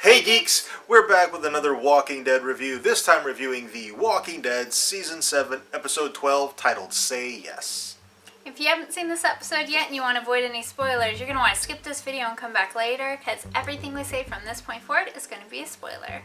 Hey Geeks! We're back with another Walking Dead review, this time reviewing The Walking Dead Season 7, Episode 12, titled Say Yes. If you haven't seen this episode yet and you want to avoid any spoilers, you're going to want to skip this video and come back later, because everything we say from this point forward is going to be a spoiler.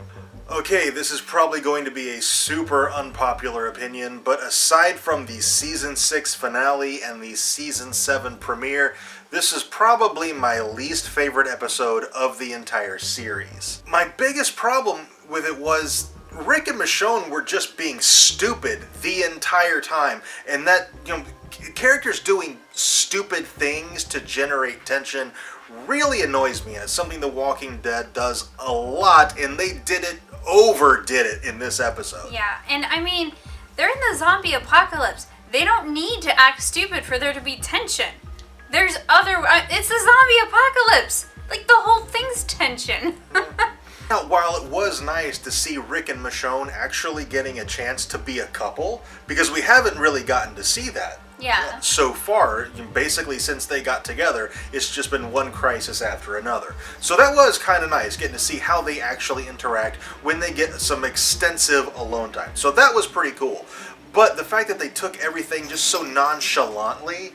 Okay, this is probably going to be a super unpopular opinion, but aside from the Season 6 finale and the Season 7 premiere, this is probably my least favorite episode of the entire series. My biggest problem with it was Rick and Michonne were just being stupid the entire time, and that, characters doing stupid things to generate tension really annoys me, and it's something The Walking Dead does a lot, and they overdid it in this episode. Yeah, and I mean, they're in the zombie apocalypse. They don't need to act stupid for there to be tension. There's it's the zombie apocalypse. Like, the whole thing's tension. Now, while it was nice to see Rick and Michonne actually getting a chance to be a couple, because we haven't really gotten to see that. Yeah. So far, basically since they got together, it's just been one crisis after another. So that was kind of nice, getting to see how they actually interact when they get some extensive alone time. So that was pretty cool. But the fact that they took everything just so nonchalantly,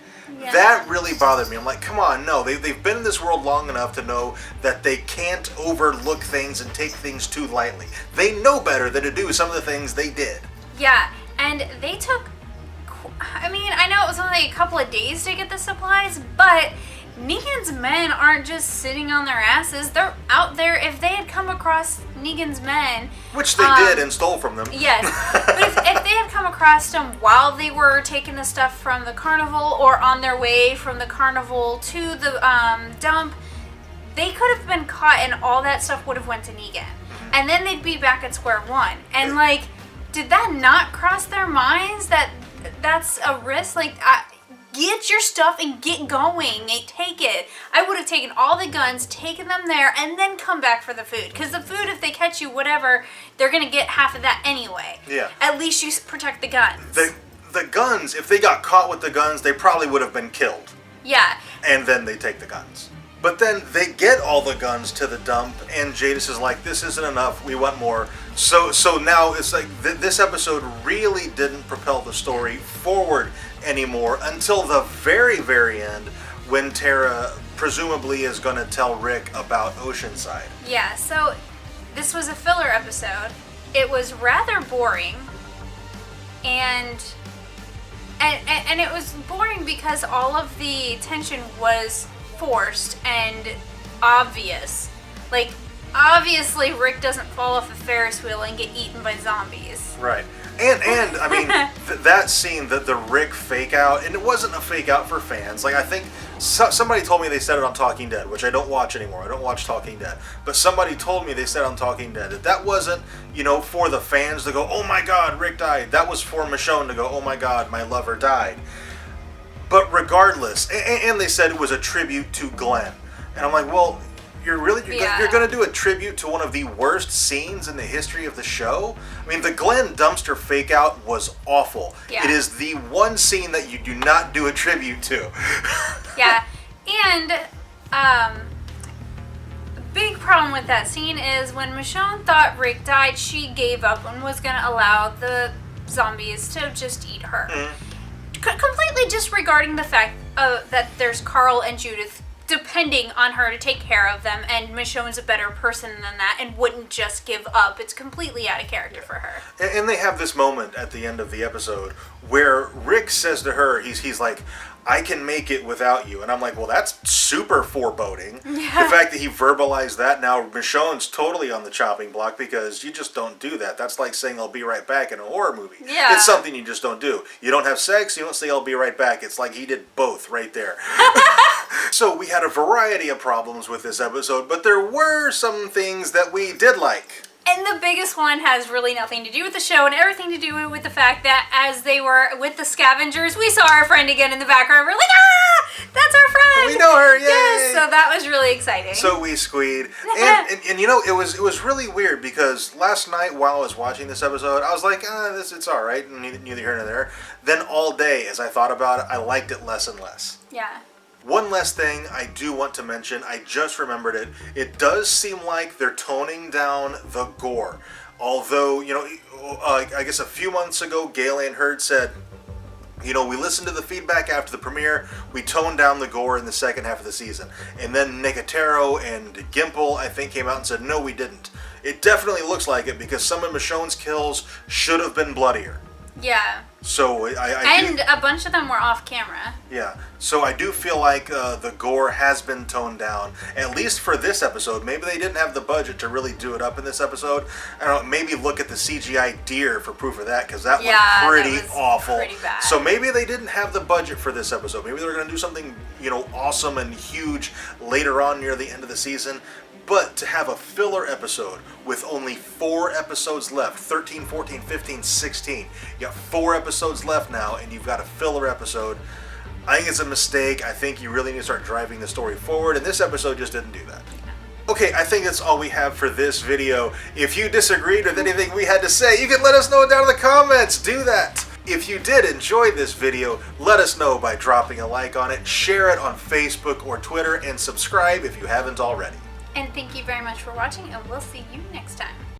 that really bothered me. I'm like, come on, no. They've been in this world long enough to know that they can't overlook things and take things too lightly. They know better than to do some of the things they did. Yeah, and they took... I mean, I know it was only a couple of days to get the supplies, but Negan's men aren't just sitting on their asses. They're out there. If they had come across Negan's men... Which they did and stole from them. Yes. But if they had come across them while they were taking the stuff from the carnival or on their way from the carnival to the dump, they could have been caught and all that stuff would have went to Negan. And then they'd be back at square one. And, like, did that not cross their minds that that's a risk? Like, get your stuff and get going. Take it. I would have taken all the guns, taken them there, and then come back for the food. Because the food, if they catch you, whatever, they're going to get half of that anyway. Yeah. At least you protect the guns. The guns, if they got caught with the guns, they probably would have been killed. Yeah. And then they take the guns. But then they get all the guns to the dump, and Jadis is like, this isn't enough, we want more. So now it's like, this episode really didn't propel the story forward anymore until the very, very end, when Tara presumably is going to tell Rick about Oceanside. Yeah, so this was a filler episode. It was rather boring, and it was boring because all of the tension was forced and obvious. Like, obviously Rick doesn't fall off a Ferris wheel and get eaten by zombies. Right. And I mean, that scene, the Rick fake out, and it wasn't a fake out for fans. Like, I think somebody told me they said it on Talking Dead, which I don't watch anymore. I don't watch Talking Dead. But somebody told me they said on Talking Dead that wasn't, for the fans to go, oh my God, Rick died. That was for Michonne to go, oh my God, my lover died. But regardless, and they said it was a tribute to Glenn. And I'm like, well, you're going to do a tribute to one of the worst scenes in the history of the show? I mean, the Glenn dumpster fake out was awful. Yeah. It is the one scene that you do not do a tribute to. Yeah. And the big problem with that scene is when Michonne thought Rick died, she gave up and was going to allow the zombies to just eat her. Mm-hmm. Completely disregarding the fact that there's Carl and Judith depending on her to take care of them, and Michonne's a better person than that and wouldn't just give up. It's completely out of character for her. And they have this moment at the end of the episode where Rick says to her, he's like, I can make it without you. And I'm like, well, that's super foreboding. Yeah. The fact that he verbalized that, now Michonne's totally on the chopping block, because you just don't do that. That's like saying I'll be right back in a horror movie. Yeah. It's something you just don't do. You don't have sex, you don't say I'll be right back. It's like he did both right there. So we had a variety of problems with this episode, but there were some things that we did like. And the biggest one has really nothing to do with the show and everything to do with the fact that as they were with the scavengers, we saw our friend again in the background. We're like, that's our friend! We know her, yay! Yes, so that was really exciting. So we squeed. And it was really weird, because last night while I was watching this episode, I was like, it's alright, neither here nor there. Then all day, as I thought about it, I liked it less and less. Yeah. One last thing I do want to mention, I just remembered it. It does seem like they're toning down the gore. Although, I guess a few months ago, Galen Hurd said, we listened to the feedback after the premiere, we toned down the gore in the second half of the season. And then Nicotero and Gimple, I think, came out and said, no, we didn't. It definitely looks like it because some of Michonne's kills should have been bloodier. Yeah. So And a bunch of them were off camera. Yeah. So I do feel like the gore has been toned down, at least for this episode. Maybe they didn't have the budget to really do it up in this episode. I don't know, maybe look at the CGI deer for proof of that, because that looked pretty awful. Pretty bad. So maybe they didn't have the budget for this episode. Maybe they're going to do something, awesome and huge later on near the end of the season. But to have a filler episode with only 4 episodes left, 13, 14, 15, 16, you got 4 episodes left now, and you've got a filler episode, I think it's a mistake. I think you really need to start driving the story forward, and this episode just didn't do that. Okay, I think that's all we have for this video. If you disagreed with anything we had to say, you can let us know down in the comments. Do that. If you did enjoy this video, let us know by dropping a like on it, share it on Facebook or Twitter, and subscribe if you haven't already. And thank you very much for watching, and we'll see you next time.